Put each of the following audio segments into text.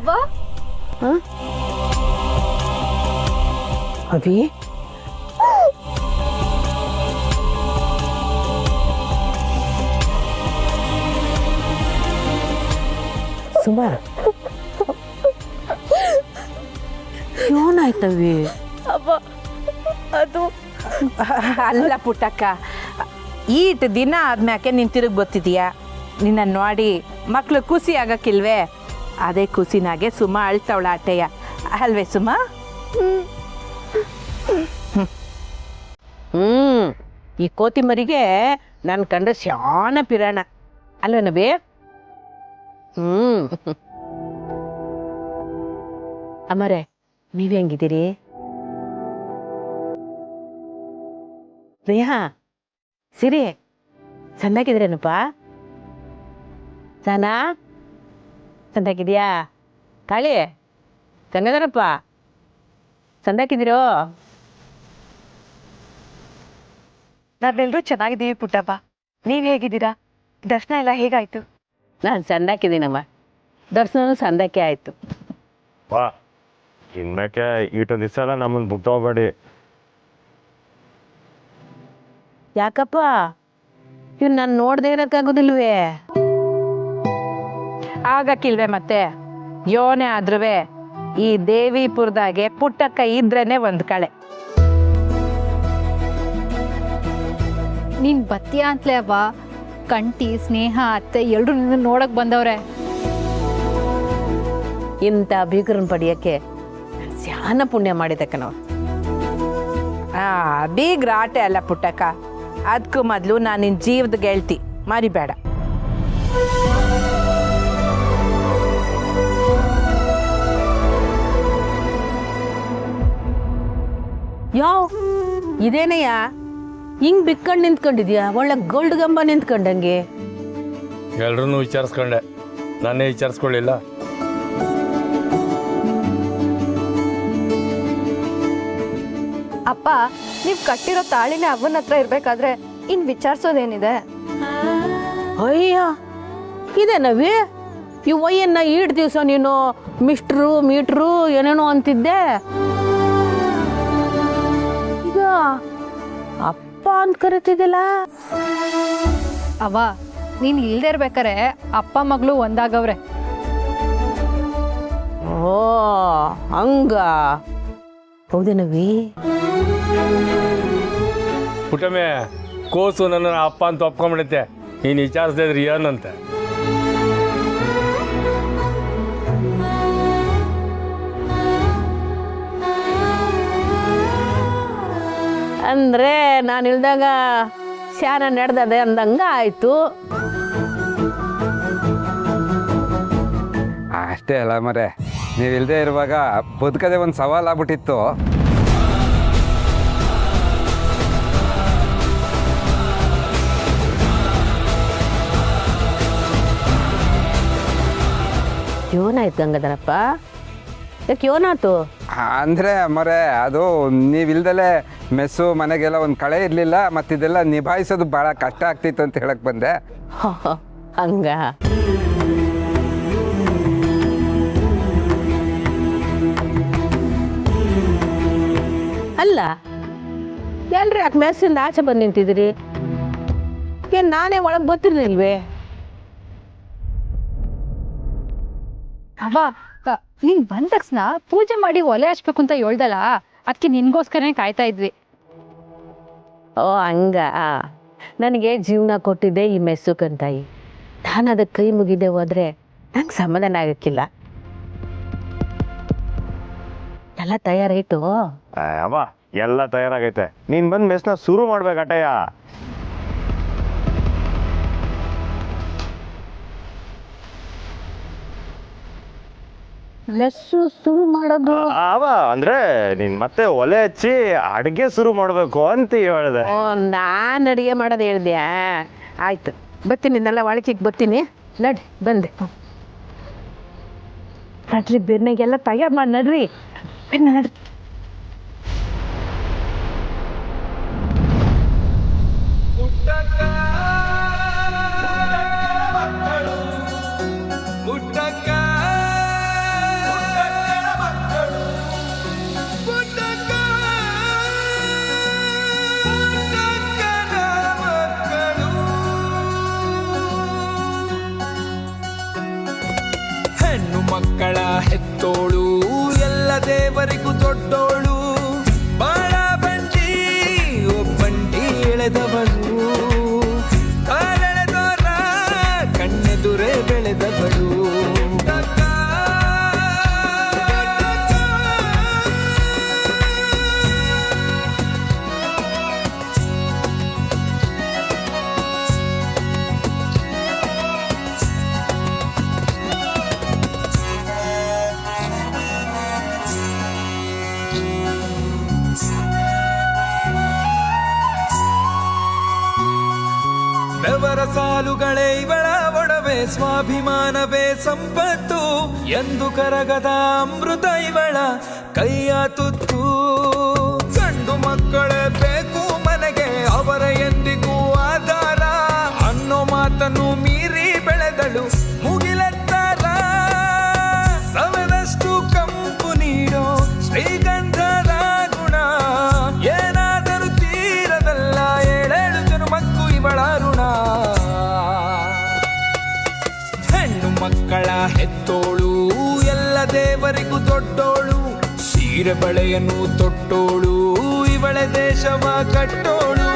ಅವ್ವ ಅಭಿ ಸುಮಾ ಏನಾಯ್ತವಿ ಅವ್ವ ಅದು ಅಲ್ಲ ಪುಟ್ಟಕ್ಕ ಈಟ್ ದಿನ ಆದ್ಮ್ಯಾಕೆ ನೀನು ತಿರುಗಿ ಬರ್ತಿದೀಯಾ ನಿನ್ನ ನೋಡಿ ಮಕ್ಳು ಖುಷಿ ಆಗಕ್ಕಿಲ್ವೇ ಅದೇ ಖುಷಿನಾಗೆ ಸುಮ ಅಳ್ತವಳ ಆಟೆಯ ಅಲ್ವೇ ಸುಮ ಈ ಕೋತಿ ಮರಿಗೆ ನಾನು ಕಂಡ್ರೆ ಶಾನ ಪಿರಾಣ ಅಲ್ವೇನ ಬೇ ಅಮ್ಮರೇ ನೀವ್ ಹೆಂಗಿದ್ದೀರಿ ನೇಹಾ ಸಿರಿ ಚಂದಾಗಿದ್ರೇನಪ್ಪ ಸನಾ ಚಂದಾಗಿದ್ಯಾ ಕಾಳಿ ಚಂದದಾರಪ್ಪ ಚಂದಾಗಿದ್ದೀರೋ ನಾವೆಲ್ಲರೂ ಚೆನ್ನಾಗಿದ್ದೀವಿ ಪುಟ್ಟಪ್ಪ ನೀವು ಹೇಗಿದ್ದೀರಾ ದರ್ಶನ ಎಲ್ಲ ಹೇಗಾಯ್ತು ನಾನು ಚಂದಾಕಿದ್ದೀನಮ್ಮ ದರ್ಶನ ಚಂದಕ್ಕೆ ಆಯಿತು ವಾ ಇನ್ಮೇಕೆ ಇಷ್ಟೊಂದು ದಿವಸ ಎಲ್ಲ ನಮ್ಮನ್ನು ಬುಕ್ ತಗೋಬೇಡಿ ಯಾಕಪ್ಪ ಇವ್ ನಾನು ನೋಡ್ದೆ ಇರೋಕ್ಕಾಗೋದಿಲ್ವೇ ಆಗಕ್ಕಿಲ್ವೇ ಮತ್ತೆ ಯೋನೆ ಆದ್ರೂ ಈ ದೇವಿಪುರದಾಗೆ ಪುಟ್ಟಕ್ಕ ಇದ್ರೇನೆ ಒಂದು ಕಳೆ ನೀನ್ ಬತ್ತೀಯ ಅಂತಲೇ ಅವ್ವ ಕಂಟಿ ಸ್ನೇಹ ಅತ್ತೆ ಎಲ್ರು ನಿನ್ನ ನೋಡಕ್ ಬಂದವ್ರೆ ಇಂಥ ಬೀಗರನ್ನ ಪಡಿಯೋಕ್ಕೆ ಸ್ಯಾನ ಪುಣ್ಯ ಮಾಡಿದಕ್ಕ ನಾವು ಬೀಗ್ರ ಆಟೆ ಅಲ್ಲ ಪುಟ್ಟಕ್ಕ ಅದಕ್ಕೂ ಮೊದಲು ನಾನು ನಿನ್ನ ಜೀವದ ಗೆಳ್ತಿ ಮರಿಬೇಡ ಯಾವ ಇದೇನಯ್ಯ ಹಿಂಗ್ ಬಿಕ್ಕೊಂಡು ನಿಂತ್ಕೊಂಡಿದ್ಯಾ ಒಳ್ಳೆ ಗೋಲ್ಡ್ ಗಂಬ ನಿಂತ್ಕೊಂಡಂಗೆ ಎಲ್ರೂ ವಿಚಾರಿಸ್ಕೊಂಡೆ ನಾನೇ ವಿಚಾರಿಸ್ಕೊಳ್ಳಿಲ್ಲ ಅಪ್ಪ ನೀವು ಕಟ್ಟಿರೋ ತಾಳಿನೇ ಅವನ ಹತ್ರ ಇರ್ಬೇಕಾದ್ರೆ ಇನ್ ವಿಚಾರಿಸೋದೇನಿದೆ ಅಯ್ಯ ಇದೇನವಿ ಈ ಒಯ್ಯನ್ನ ಈಡ್ ದಿವಸ ನೀನು ಮಿಸ್ಟ್ರು ಮೀಟ್ರು ಏನೇನೋ ಅಂತಿದ್ದೆ ಈಗ ಅಪ್ಪ ಅಂತ ಕರಿತಿದ್ದಿಲ್ಲ ಅವ್ವ ನೀನ್ ಇಲ್ದೇ ಇರ್ಬೇಕಾರೆ ಅಪ್ಪ ಮಗಳು ಒಂದಾಗವ್ರೆ ಓ ಹಂಗ ಹೌದೇನವಿ ಪುಟ್ಟಮೆ ಕೋಸು ನನ್ನ ಅಪ್ಪ ಅಂತ ಒಪ್ಕೊಂಡ್ಬಿಡುತ್ತೆ ನೀನು ವಿಚಾರಿಸ್ದೆ ಇದ್ರಿ ಏನಂತೆ ಅಂದ್ರೆ ನಾನು ಇಲ್ದಾಗ ಶಾನ ನಡೆದದೆ ಅಂದಂಗ ಆಯ್ತು ಅಷ್ಟೇ ಅಲ್ಲ ಮರೆ ನೀವಿಲ್ಲದೆ ಇರುವಾಗ ಬದುಕದೆ ಒಂದು ಸವಾಲಾಗ್ಬಿಟ್ಟಿತ್ತು ಏನಾಯ್ತು ಗಂಗಾಧರಪ್ಪ ಯಾಕೆ ಏನಾಯ್ತು ಅಂದರೆ ಮರೆ ಅದು ನೀವಿಲ್ದಲೇ ಮೆಸ್ಸು ಮನೆಗೆಲ್ಲ ಒಂದು ಕಳೆ ಇರಲಿಲ್ಲ ಮತ್ತಿದೆಲ್ಲ ನಿಭಾಯಿಸೋದು ಭಾಳ ಕಷ್ಟ ಆಗ್ತಿತ್ತು ಅಂತ ಹೇಳಕ್ಕೆ ಬಂದೆ ಹಂಗ ಅಲ್ಲ ಎಲ್ರಿ ಯಾಕೆ ಮೆಸ್ಸಿಂದ ಆಚೆ ಬಂದು ನಿಂತಿದ್ದೀರಿ ಏನು ನಾನೇ ಒಳಗೆ ಬರ್ತಿರ್ಲಿಲ್ವೇ ಅವ್ವ ನೀನ್ ಬಂದ ತಕ್ಷಣ ಪೂಜೆ ಮಾಡಿ ಒಲೆ ಹಚ್ಬೇಕು ಅಂತ ಹೇಳ್ದಲ್ಲ ಅದಕ್ಕೆ ನಿನ್ಗೋಸ್ಕರನೇ ಕಾಯ್ತಾ ಇದ್ವಿ ಓ ಹಂಗ ನನಗೆ ಜೀವನ ಕೊಟ್ಟಿದ್ದೆ ಈ ಮೆಸ್ಸು ಕಂತಾಯಿ ನಾನು ಅದಕ್ಕೆ ಕೈ ಮುಗಿದೆ ಹೋದ್ರೆ ನಂಗೆ ಸಮಾಧಾನ ಆಗಕ್ಕಿಲ್ಲ ಎಲ್ಲ ತಯಾರಾಯ್ತು ಅವ ಎಲ್ಲ ತಯಾರಾಗೈತೆ ನೀನು ಬಂದು ಮೆಸ್ನ ಶುರು ಮಾಡ್ಬೇಕಟಯ್ಯ ಮೆಸ್ಸು ಶುರು ಮಾಡೋದು ಅವ ಅಂದ್ರೆ ನೀನ್ ಮತ್ತೆ ಒಲೆ ಹಚ್ಚಿ ಅಡ್ಗೆ ಶುರು ಮಾಡ್ಬೇಕು ಅಂತ ಹೇಳ್ದೆ ಓ ನಾನು ಅಡುಗೆ ಮಾಡೋದು ಹೇಳ್ದ್ಯಾ ಆಯ್ತು ಬರ್ತೀನಿ ನೆಲ್ಲ ಒಳಕಿಗೆ ಬರ್ತೀನಿ ನಡ್ರಿ ಬಂದೆ ನಡ್ರಿ ಬೆನ್ನಿಗೆಲ್ಲ ತಯಾರು ಮಾಡಿ ನಡ್ರಿ ಬೆನ್ನ ನಡ್ರಿ ದೇವರಿಗೂ ದೊಡ್ಡೋಳು ಬಾಳ ಬಂಡಿ ಒಬ್ಬಂಡಿ ಎಳೆದವಳು ಕಾಲೆಳೆದೋರ ಕಣ್ಣೆದುರೇ ಬೆಳೆದವಳು ಬೆವರ ಸಾಲುಗಳೇ ಇವಳ ಒಡವೆ ಸ್ವಾಭಿಮಾನವೇ ಸಂಪತ್ತು ಎಂದು ಕರಗದ ಅಮೃತ ಇವಳ ಕೈಯ ತುತ್ತು ಗಂಡು ಮಕ್ಕಳೇ ಬೇಕು ಮನೆಗೆ ಅವರ ಎಂದಿಗೂ ಆಧಾರ ಅನ್ನೋ ಮಾತನ್ನು ಮೀರಿ ಬೆಳೆದಳು ಮುಗಿಲೆತ್ತರ ಸವನಷ್ಟು ಕಂಪು ನೀಡೋ ಶ್ರೀಗಂಧದ ಗುಣ ಏನಾದರೂ ತೀರದಲ್ಲ ಏಳೇಳು ಜನುಮಕ್ಕೂ ಇವಳ ಋಣ ಹೆಣ್ಣು ಮಕ್ಕಳ ಹೆತ್ತೋಳು ಎಲ್ಲ ದೇವರಿಗೂ ದೊಡ್ಡೋಳು ಸೀರೆ ಬಳೆಯನ್ನು ತೊಟ್ಟೋಳು ಇವಳ ದೇಶವ ಕಟ್ಟೋಳು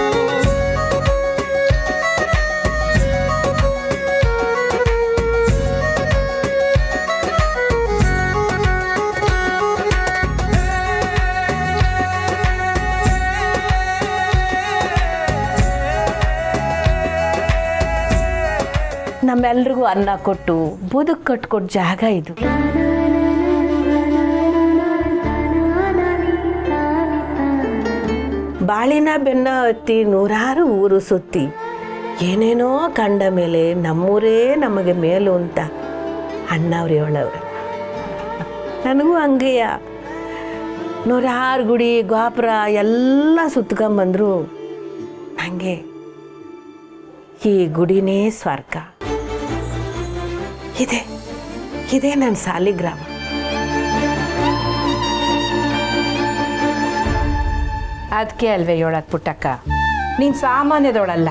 ನಮ್ಮೆಲ್ರಿಗೂ ಅನ್ನ ಕೊಟ್ಟು ಬದುಕು ಕಟ್ಕೊಟ್ಟು ಜಾಗ ಇದು. ಬಾಳಿನ ಬೆನ್ನ ಹತ್ತಿ ನೂರಾರು ಊರು ಸುತ್ತಿ ಏನೇನೋ ಕಂಡ ಮೇಲೆ ನಮ್ಮೂರೇ ನಮಗೆ ಮೇಲು ಅಂತ ಅಣ್ಣವ್ರು ಹೇಳವ್ರೆ. ನನಗೂ ಹಂಗೆಯ ನೂರಾರು ಗುಡಿ ಗೋಪುರ ಎಲ್ಲ ಸುತ್ಕೊಂಬಂದ್ರು ನನಗೆ ಈ ಗುಡಿನೇ ಸ್ವರ್ಗ. ಇದೇ ನನ್ನ ಸಾಲಿಗ್ರಾಮ. ಅದಕ್ಕೆ ಅಲ್ವೇ ಹೇಳೋದು ಪುಟ್ಟಕ್ಕ, ನೀನು ಸಾಮಾನ್ಯದವಳಲ್ಲ.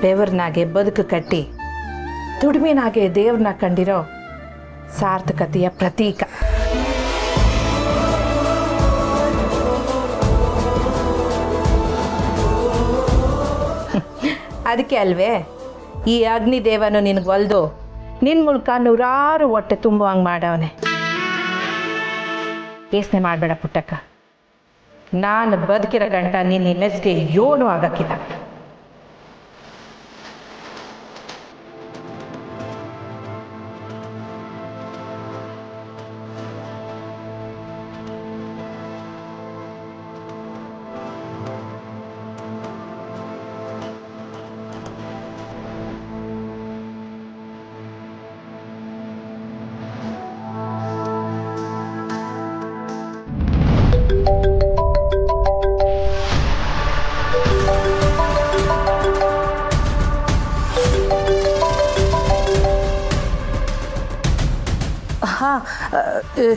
ದೇವ್ರನಾಗೆ ಬದುಕು ಕಟ್ಟಿ ದುಡಿಮೆನಾಗೆ ದೇವ್ರನ್ನ ಕಂಡಿರೋ ಸಾರ್ಥಕತೆಯ ಪ್ರತೀಕ. ಅದಕ್ಕೆ ಅಲ್ವೇ ಈ ಅಗ್ನಿದೇವನು ನಿನಗೆ ಒಲ್ದು ನಿನ್ನ ಮೂಲಕ ನೂರಾರು ಹೊಟ್ಟೆ ತುಂಬುವಂಗೆ ಮಾಡವನೆ. ಯೋಚನೆ ಮಾಡಬೇಡ ಪುಟ್ಟಕ್ಕ, ನಾನು ಬದುಕಿರೋ ಗಂಟ ನಿನ್ನ ಮೆಸ್ಗೆ ಏನೂ ಆಗಕ್ಕಿಲ್ಲ.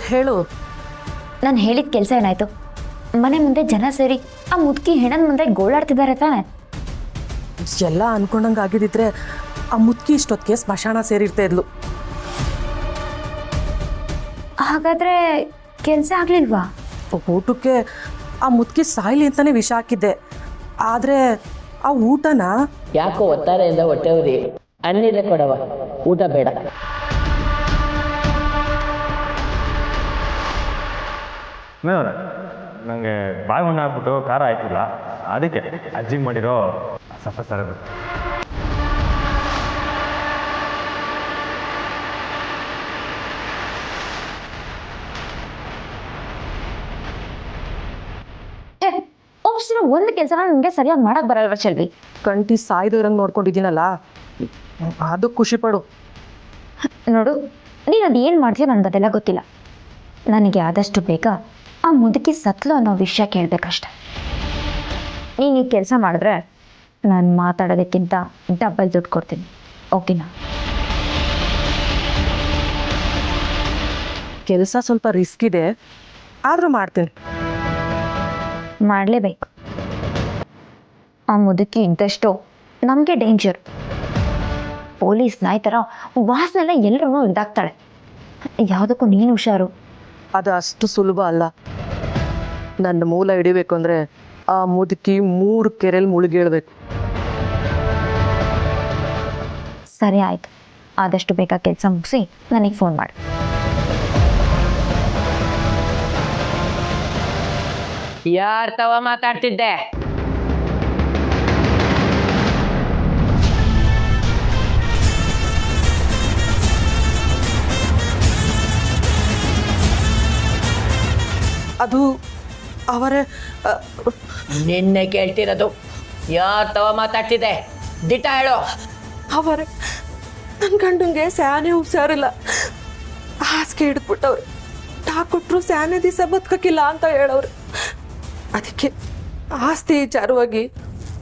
ಹೇಳು. ನಾನು ಹೇಳಿದ ಕೆಲಸ ಏನಾಯ್ತು? ಮನೆ ಮುಂದೆ ಜನ ಸೇರಿ ಆ ಮುದುಕಿ ಹೆಣದ ಮುಂದೆ ಗೋಳಾಡ್ತಿದ್ದಾರೆ ತಾನೆ? ಎಲ್ಲ ಅನ್ಕೊಂಡಂಗೆ ಆಗಿದ್ದಿದ್ರೆ ಆ ಮುದುಕಿ ಇಷ್ಟೊತ್ತಿಗೆ ಸ್ಮಶಾನ ಸೇರಿರ್ತಾ ಇದ್ಲು. ಹಾಗಾದ್ರೆ ಕೆಲಸ ಆಗ್ಲಿಲ್ವಾ? ಊಟಕ್ಕೆ ಆ ಮುದುಕಿ ಸಾಯ್ಲಿ ಅಂತಾನೆ ವಿಷ ಹಾಕಿದ್ದೆ. ಆದರೆ ಆ ಊಟನ ಯಾಕೋ ಒತ್ತಾರೆಯಿಂದ ಹೊಟ್ಟೆವ್ರಿ ಅನ್ನಿದೆ ಕೊಡವ, ಊಟ ಬೇಡ. ನನಗೆ ಬಾಯಿ ಮಣ್ಣು ಹಾಕ್ಬಿಟ್ಟು ಖಾರ ಆಯ್ತಿಲ್ಲ, ಅದಕ್ಕೆ ಅಜ್ಜಿಗೆ ಮಾಡಿರೋ ಸಫ ಸರ ಒಂದು ಕೆಲಸ ನನಗೆ ಸರಿಯಾಗಿ ಮಾಡಕ್ ಬರಲ್ವ ಚೆಲ್ವಿ? ಕಂಟಿ ಸಾಯ್ದಂಗೆ ನೋಡ್ಕೊಂಡಿದ್ದೀನಲ್ಲ, ಅದು ಖುಷಿ ಪಡು. ನೋಡು, ನೀನು ಅದು ಏನು ಮಾಡ್ತೀಯ ನನಗೆ ಅದೆಲ್ಲ ಗೊತ್ತಿಲ್ಲ. ನನಗೆ ಆದಷ್ಟು ಬೇಗ ಆ ಮುದುಕಿ ಸತ್ಲು ಅನ್ನೋ ವಿಷಯ ಕೇಳಬೇಕಷ್ಟೆ. ನೀನು ಈ ಕೆಲಸ ಮಾಡಿದ್ರೆ ನಾನು ಮಾತಾಡೋದಕ್ಕಿಂತ ಡಬಲ್ ದುಡ್ಡು ಕೊಡ್ತೀನಿ, ಓಕೆನಾ? ಕೆಲಸ ಸ್ವಲ್ಪ ರಿಸ್ಕ್ ಇದೆ, ಆದರೂ ಮಾಡ್ತೀನಿ. ಮಾಡಲೇಬೇಕು. ಆ ಮುದುಕಿ ಇದ್ದಷ್ಟು ನಮಗೆ ಡೇಂಜರ್. ಪೊಲೀಸ್ ನಾಯಿ ಥರ ವಾಸನೆಲ್ಲ ಎಲ್ಲರೂ ಇದಾಗ್ತಾಳೆ. ಯಾವುದಕ್ಕೂ ನೀನು ಹುಷಾರು. ಅದು ಅಷ್ಟು ಸುಲಭ ಅಲ್ಲ. ನನ್ನ ಮೂಲ ಹಿಡಿಬೇಕು ಅಂದರೆ ಆ ಮುದುಕಿ 3 ಕೆರೆಯಲ್ಲಿ ಮುಳುಗೇಳ್ಬೇಕು. ಸರಿ ಆಯಿತು, ಆದಷ್ಟು ಬೇಗ ಕೆಲಸ ಮುಗಿಸಿ ನನಗೆ ಫೋನ್ ಮಾಡು. ಯಾರ್ ತವ ಮಾತಾಡ್ತಿದ್ದೆ? ಅದು ಅವರೇ ನಿನ್ನೆ ಕೇಳ್ತಿರೋದು. ಯಾರ್ ತವ ಮಾತಾಡ್ತಿದ್ದೆ? ದಿಟ ಹೇಳೋ. ಅವರೇ ನನ್ನ ಗಂಡಂಗೆ ಸ್ಯಾನೆ ಹುಷಾರಿಲ್ಲ, ಹಾಸಿಗೆ ಹಿಡಿದ್ಬಿಟ್ಟವ್ರು. ಕೊಟ್ಟರು ಸ್ಯಾನೆ ದಿವಸ ಬದುಕಕ್ಕಿಲ್ಲ ಅಂತ ಹೇಳವ್ರು. ಅದಕ್ಕೆ ಆಸ್ತಿ ವಿಚಾರವಾಗಿ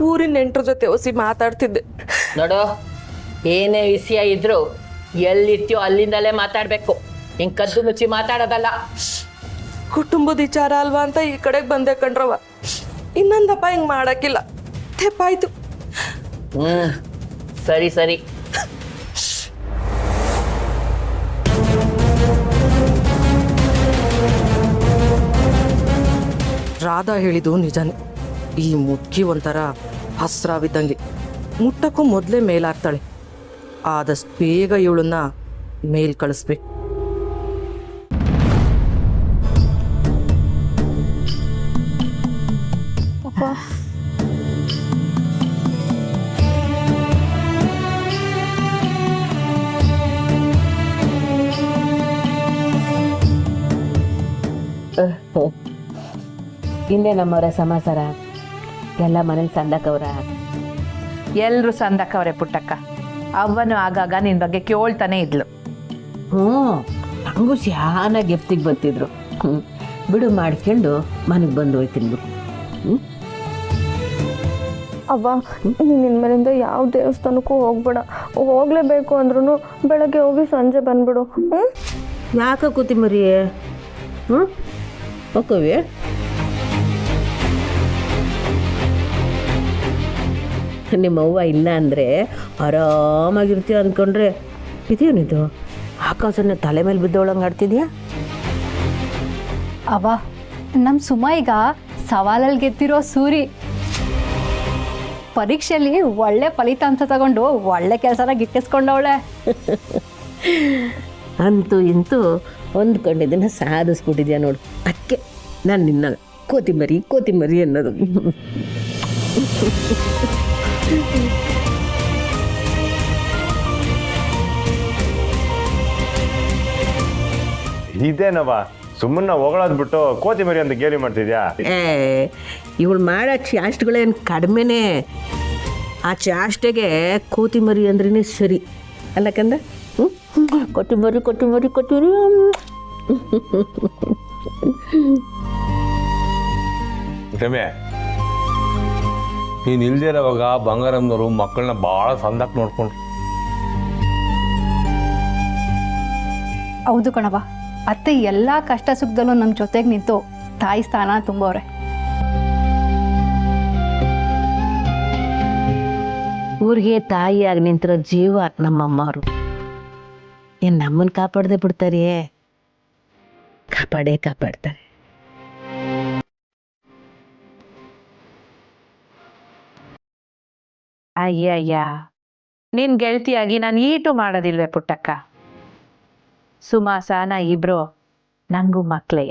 ಊರಿನ ನೆಂಟ್ರ ಜೊತೆ ಹೊಸಿ ಮಾತಾಡ್ತಿದ್ದೆ. ನೋಡು, ಏನೇ ವಿಷಯ ಇದ್ರು ಎಲ್ಲಿರ್ತೀಯೋ ಅಲ್ಲಿಂದಲೇ ಮಾತಾಡಬೇಕು. ಹಿಂಗೆ ಕದ್ದು ಮುಚ್ಚಿ ಮಾತಾಡೋದಲ್ಲ. ಕುಟುಂಬದ ವಿಚಾರ ಅಲ್ವಾ ಅಂತ ಈ ಕಡೆಗೆ ಬಂದೆ ಕಣ್ರವ. ಇನ್ನೊಂದಪ್ಪ ಹಿಂಗೆ ಮಾಡೋಕ್ಕಿಲ್ಲ. ತೆಪ್ಪಾಯ್ತು. ಸರಿ ಸರಿ. ರಾಧಾ ಹೇಳಿದ್ದು ನಿಜನೇ. ಈ ಮುದುಕಿ ಒಂಥರ ಹಸ್ರಾವಿದ್ದಂಗೆ, ಮುಟ್ಟಕ್ಕೂ ಮೊದಲೇ ಮೇಲಾಗ್ತಾಳೆ. ಆದಷ್ಟು ಬೇಗ ಇವಳನ್ನ ಮೇಲ್ ಕಳಿಸ್ಬೇಕು. ಹಿಂದೆ ನಮ್ಮವರ ಸಮಾಚಾರ ಎಲ್ಲ ಮನೇಲಿ ಸಂದಕವ್ರ? ಎಲ್ಲರೂ ಸಂದಕ್ಕವ್ರೆ ಪುಟ್ಟಕ್ಕ. ಅವ್ವನು ಆಗಾಗ ನಿನ್ನ ಬಗ್ಗೆ ಕೇಳ್ತಾನೆ ಇದ್ಲು. ನಂಗೂ ಶಾನ ಗೆಪ್ತಿಗೆ ಬರ್ತಿದ್ರು. ಬಿಡು, ಮಾಡ್ಕೊಂಡು ಮನೆಗೆ ಬಂದು ಹೋಯ್ತೀನಿ ಬಿಡು. ಅವ್ವ, ನೀನು ಇನ್ಮೇಲಿಂದ ಯಾವ ದೇವಸ್ಥಾನಕ್ಕೂ ಹೋಗ್ಬೇಡ. ಹೋಗ್ಲೇಬೇಕು ಅಂದ್ರೂ ಬೆಳಗ್ಗೆ ಹೋಗಿ ಸಂಜೆ ಬಂದ್ಬಿಡು. ಯಾಕೆ ಕೂತಿ ಮರಿ? ಹೋಕವಿ. ನಿಮ್ಮವ್ವ ಇಲ್ಲ ಅಂದರೆ ಆರಾಮಾಗಿರ್ತೀಯ ಅಂದ್ಕೊಂಡ್ರೆ ಇದೇನಿದು ಆಕಾಶನ ತಲೆ ಮೇಲೆ ಬಿದ್ದೋಳಂಗೆ ಆಡ್ತಿದ್ಯಾ? ಅವ ನಮ್ಮ ಸುಮ ಈಗ ಸವಾಲಲ್ಲಿ ಗೆದ್ದಿರೋ ಸೂರಿ. ಪರೀಕ್ಷೆಯಲ್ಲಿ ಒಳ್ಳೆ ಫಲಿತಾಂಶ ತಗೊಂಡು ಒಳ್ಳೆ ಕೆಲಸನ ಗಿಟ್ಟಿಸ್ಕೊಂಡವಳೆ. ಅಂತೂ ಇಂತೂ ಹೊಂದ್ಕೊಂಡಿದ್ದನ್ನು ಸಾಧಿಸ್ಬಿಟ್ಟಿದ್ಯಾ ನೋಡು. ಅದಕ್ಕೆ ನಾನು ನಿನ್ನ ಕೋತಿಮರಿ ಅನ್ನೋದು. ಇದೇನವ ಸುಮ್ಮನೆ ಹೊಗಳೋದ್ ಬಿಟ್ಟು ಕೋತಿ ಮರಿ ಅಂತ ಗೇಲಿ ಮಾಡ್ತಿದ್ಯಾ? ಇವಳು ಮಾಡೋ ಚಾಸ್ಟ್ಗಳೇನು ಕಡಿಮೆನೇ. ಆ ಚಾಸ್ಟೆಗೆ ಕೋತಿ ಮರಿ ಅಂದ್ರೇ ಸರಿ ಅಲ್ಲಕಂದ. ಕೊಟ್ಟಿಮರಿ ರಮ್ಯ, ನೀನು ಇಲ್ದೇ ಇರೋವಾಗ ಬಂಗಾರಮ್ಮನವರು ಮಕ್ಕಳನ್ನ ಭಾಳ ಸಂದಾಕ್ ನೋಡ್ಕೊಂಡ್ರು. ಹೌದು ಕಣವ, ಅತ್ತೆ ಎಲ್ಲ ಕಷ್ಟ ಸುಖದಲ್ಲೂ ನಮ್ಮ ಜೊತೆಗೆ ನಿಂತು ತಾಯಿ ಸ್ಥಾನ ತುಂಬವ್ರೆ. ಊರಿಗೆ ತಾಯಿಯಾಗಿ ನಿಂತಿರೋ ಜೀವ ನಮ್ಮಮ್ಮವರು. ಏನು ನಮ್ಮನ್ನು ಕಾಪಾಡದೆ ಬಿಡ್ತಾರೆ? ಕಾಪಾಡ್ತಾರೆ. ಅಯ್ಯಯ್ಯ, ನಿನ್ನ ಗೆಳತಿಯಾಗಿ ನಾನು ಈಟು ಮಾಡೋದಿಲ್ವೇ ಪುಟ್ಟಕ್ಕ? ಸುಮಾಸಾನ ಇಬ್ರು ನಂಗೂ ಮಕ್ಕಳೇ.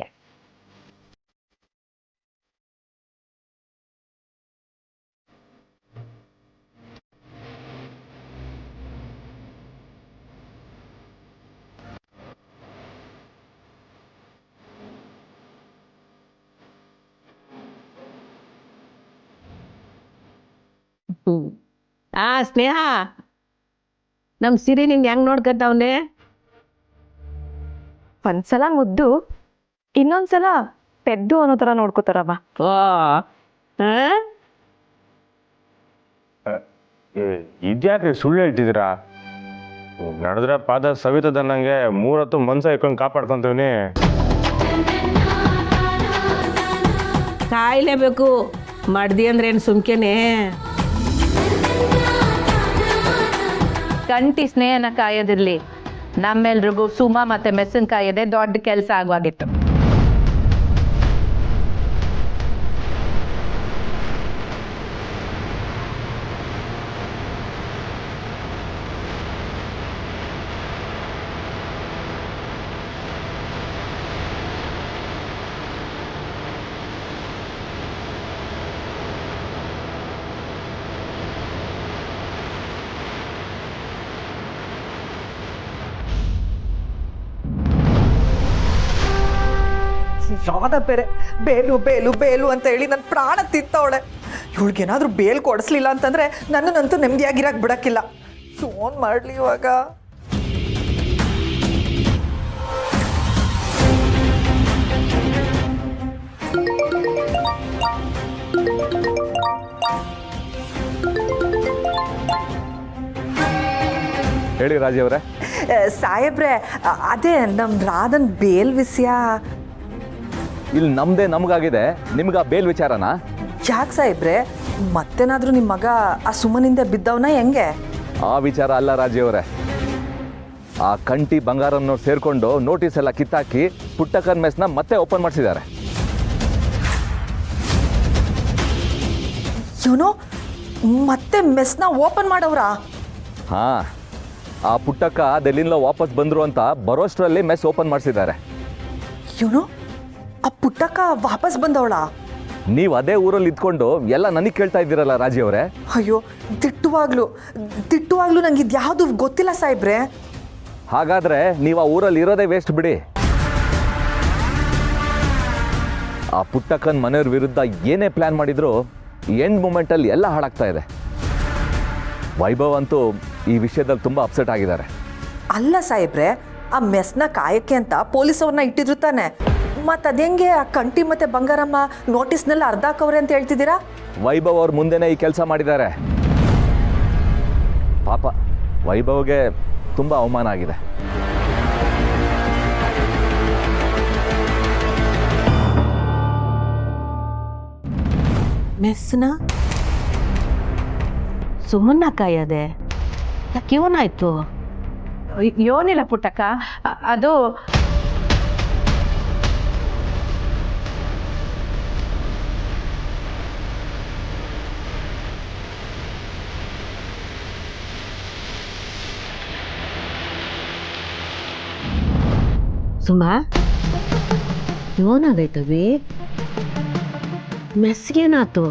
ಸ್ನೇಹ, ನಮ್ಮ ಸಿರಿ ನಿಂಗೆ ಹೆಂಗೆ ನೋಡ್ಕತ್ತವನೆ? ಒಂದ್ಸಲ ಮುದ್ದು, ಇನ್ನೊಂದ್ಸಲ ಪೆದ್ದು ಅನ್ನೋ ಥರ ನೋಡ್ಕೋತಾರಮ್ಮ. ಇದ್ಯಾಕೆ ಸುಳ್ಳು ಹೇಳ್ತಿದ್ದೀರಾ? ನಡೆದ್ರೆ ಪಾದ ಸವಿತದ ನಂಗೆ 3 ಹೊತ್ತು ಮನ್ಸ ಇಟ್ಕೊಂಡು ಕಾಪಾಡ್ಕೊಂತೀವಿ. ಕಾಯ್ಲೇಬೇಕು. ಮಾಡ್ದಿ ಅಂದ್ರೆ ಏನು ಸುಮ್ಕೆನೆ? ಕಂಟಿ ಸ್ನೇಹನ ಕಾಯೋದಿರ್ಲಿ, ನಮ್ಮೆಲ್ರಿಗೂ ಸುಮ ಮತ್ತೆ ಮೆಸ್ಸನ್ ಕಾಯೋದೇ ದೊಡ್ಡ ಕೆಲಸ ಆಗೋಗಿತ್ತು. ರಾಧ ಬೇರೆ ಬೇಲು ಬೇಲು ಬೇಲು ಅಂತ ಹೇಳಿ ನನ್ನ ಪ್ರಾಣ ತಿಂತವಳೆ. ಇವಳಿಗೇನಾದ್ರೂ ಬೇಲ್ ಕೊಡಿಸ್ಲಿಲ್ಲ ಅಂತಂದ್ರೆ ನನ್ನನ್ನಂತೂ ನೆಮ್ಮದಿಯಾಗಿರಕ್ಕೆ ಬಿಡಕ್ಕಿಲ್ಲ. ಫೋನ್ ಮಾಡಲಿ ಇವಾಗ. ಹೇಳಿ ರಾಜಿ ಅವರೇ. ಸಾಹೇಬ್ರೆ, ಅದೇ ನಮ್ಮ ರಾಧನ್ ಬೇಲ್ ವಿಷಯ. ಇಲ್ಲಿ ನಮ್ದೇ ನಮಗಾಗಿದೆ, ನಿಮ್ಗೆ ಬೇಲ್ ವಿಚಾರನಾ? ಯಾಕೆ ಸಾಹೇಬ್ರೆ, ಮತ್ತೇನಾದ್ರೂ ನಿಮ್ಮ ಮಗ ಆ ಸುಮ್ಮನಿಂದ ಬಿದ್ದವನ ಹೆಂಗೆ? ಆ ವಿಚಾರ ಅಲ್ಲ ರಾಜಿ ಅವರೇ. ಆ ಕಂಟಿ ಬಂಗಾರನ್ನು ಸೇರ್ಕೊಂಡು ನೋಟಿಸ್ ಎಲ್ಲ ಕಿತ್ತಾಕಿ ಪುಟ್ಟಕ್ಕನ ಮೆಸ್ನ ಮತ್ತೆ ಓಪನ್ ಮಾಡಿಸಿದ್ದಾರೆ. ಇವನು ಮತ್ತೆ ಮೆಸ್ನ ಓಪನ್ ಮಾಡವ್ರಾ? ಹಾಂ, ಆ ಪುಟ್ಟಕ್ಕ ಡೆಲ್ಲಿಂದ ವಾಪಸ್ ಬಂದರು ಅಂತ ಬರೋಷ್ಟರಲ್ಲಿ ಮೆಸ್ ಓಪನ್ ಮಾಡಿಸಿದ್ದಾರೆ. ಇವನು ಆ ಪುಟ್ಟಕ್ಕ ವಾಪಸ್ ಬಂದವಳ? ನೀವು ಅದೇ ಊರಲ್ಲಿ ಇದ್ಕೊಂಡು ಎಲ್ಲ ನನಗೆ ಕೇಳ್ತಾ ಇದ್ದೀರಲ್ಲ ರಾಜಿ ಅವರೇ. ಅಯ್ಯೋ, ದಿಟ್ಟುವಾಗ್ಲೂ ನಂಗೆ ಇದು ಯಾವುದು ಗೊತ್ತಿಲ್ಲ ಸಾಹೇಬ್ರೆ. ಹಾಗಾದರೆ ನೀವು ಆ ಊರಲ್ಲಿ ಇರೋದೇ ವೇಸ್ಟ್ ಬಿಡಿ. ಆ ಪುಟ್ಟಕ್ಕನ ಮನೆಯವ್ರ ವಿರುದ್ಧ ಏನೇ ಪ್ಲ್ಯಾನ್ ಮಾಡಿದ್ರು ಎಂಡ್ ಮೂಮೆಂಟಲ್ಲಿ ಎಲ್ಲ ಹಾಳಾಗ್ತಾ ಇದೆ. ವೈಭವ್ ಅಂತೂ ಈ ವಿಷಯದಲ್ಲಿ ತುಂಬ ಅಪ್ಸೆಟ್ ಆಗಿದ್ದಾರೆ. ಅಲ್ಲ ಸಾಹೇಬ್ರೆ, ಆ ಮೆಸ್ನ ಕಾಯಕ್ಕೆ ಅಂತ ಪೊಲೀಸವ್ರನ್ನ ಇಟ್ಟಿದ್ರು ತಾನೆ, ಮತ್ತು ಅದೆಂಗೆ ಆ ಕಂಟಿ ಮತ್ತೆ ಬಂಗಾರಮ್ಮ ನೋಟಿಸ್ನೆಲ್ಲ ಅರ್ಧ ಹಾಕವ್ರೆ ಅಂತ ಹೇಳ್ತಿದ್ದೀರಾ? ವೈಭವ್ ಅವ್ರ ಮುಂದೆನೇ ಈ ಕೆಲಸ ಮಾಡಿದ್ದಾರೆ. ಪಾಪ ವೈಭವ್ಗೆ ತುಂಬ ಅವಮಾನ ಆಗಿದೆ. ಮೆಸ್ನ ಸುಮ್ಮನ ಕಾಯದೆ ಯಾಕೆ ಏನಾಯ್ತು? ಏನಿಲ್ಲ ಪುಟ್ಟಕ್ಕ, ಅದು ಸುಮಾ, ಏನಾಗೈತವಿ? ಮೆಸ್ಗೇನಾತು?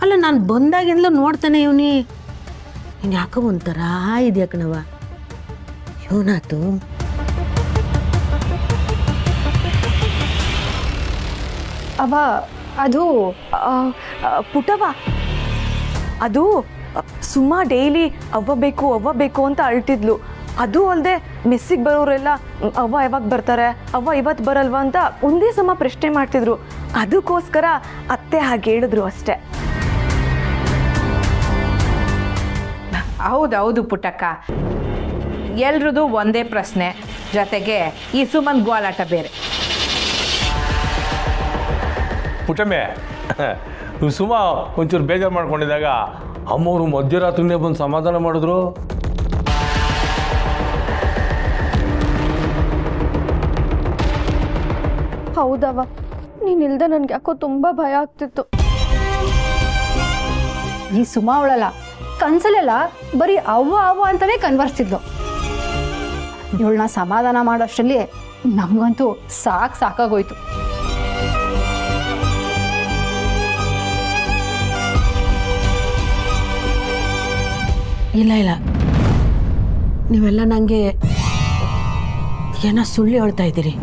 ಅಲ್ಲ, ನಾನು ಬಂದಾಗಿಂದಲೂ ನೋಡ್ತಾನೆ ಇವನಿ, ಇನ್ನು ಯಾಕೋ ಒಂಥರ ಇದೆಯಾ ಕಣವ. ಏನಾತು? ಅವ ಅದು ಪುಟವ, ಅದು ಸುಮ್ಮ ಡೈಲಿ ಅವ್ವ ಬೇಕು ಅಂತ ಅಳ್ತಿದ್ಲು. ಅದು ಅಲ್ಲದೆ ಮೆಸ್ಸಿಗೆ ಬರೋರೆಲ್ಲ ಅವ್ವ ಯಾವಾಗ ಬರ್ತಾರೆ, ಅವ್ವ ಇವತ್ತು ಬರಲ್ವಾ ಅಂತ ಒಂದೇ ಸಮ ಪ್ರಶ್ನೆ ಮಾಡ್ತಿದ್ರು. ಅದಕ್ಕೋಸ್ಕರ ಅತ್ತೆ ಹಾಗೆ ಹೇಳಿದ್ರು ಅಷ್ಟೆ. ಹೌದು ಪುಟ್ಟಕ್ಕ, ಎಲ್ರದು ಒಂದೇ ಪ್ರಶ್ನೆ, ಜೊತೆಗೆ ಈ ಸುಮನ್ ಗೋಳಾಟ ಬೇರೆ. ಪುಟ್ಟಮ್ಮೆ, ಸುಮಾ ಒಂಚೂರು ಬೇಜಾರು ಮಾಡ್ಕೊಂಡಿದ್ದಾಗ ಅಮ್ಮವರು ಮಧ್ಯರಾತ್ರಿನೇ ಬಂದು ಸಮಾಧಾನ ಮಾಡಿದ್ರು. ಹೌದವ, ನೀನಿಲ್ದೆ ನನ್ಗೆ ಯಾಕೋ ತುಂಬ ಭಯ ಆಗ್ತಿತ್ತು. ಈ ಸುಮಾ ಅವಳಲ್ಲ, ಕನ್ಸಲೆಲ್ಲ ಬರೀ ಅವ್ವ ಅಂತಾನೆ ಕನ್ವರ್ಸ್ತಿದ್ಲು. ಇವಳನ್ನ ಸಮಾಧಾನ ಮಾಡೋಷ್ಟರಲ್ಲಿ ನಮಗಂತೂ ಸಾಕಾಗೋಯ್ತು. ಇಲ್ಲ, ನೀವೆಲ್ಲ ನನಗೆ ಏನೋ ಸುಳ್ಳು ಹೇಳ್ತಾ ಇದ್ದೀರಿ.